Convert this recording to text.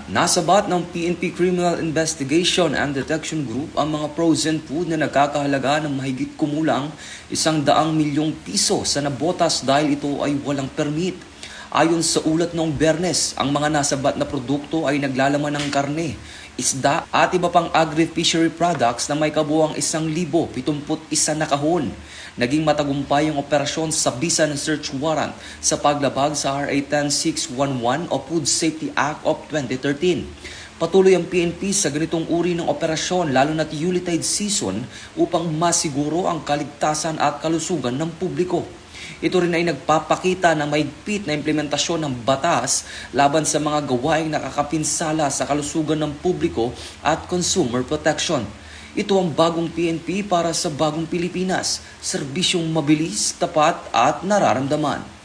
Nasabat ng PNP Criminal Investigation and Detection Group ang mga frozen food na nagkakahalaga ng mahigit kumulang 100 milyong piso sa nabotas dahil ito ay walang permit. Ayon sa ulat noong Biyernes, ang mga nasabat na produkto ay naglalaman ng karne, isda at iba pang agri-fishery products na may kabuuang 1,071 na kahon. Naging matagumpay ang operasyon sa bisa ng search warrant sa paglabag sa RA 10611 o Food Safety Act of 2013. Patuloy ang PNP sa ganitong uri ng operasyon lalo na't Yuletide season upang masiguro ang kaligtasan at kalusugan ng publiko. Ito rin ay nagpapakita na mahigpit na implementasyon ng batas laban sa mga gawaing nakakapinsala sa kalusugan ng publiko at consumer protection. Ito ang bagong PNP para sa bagong Pilipinas, serbisyong mabilis, tapat at nararamdaman.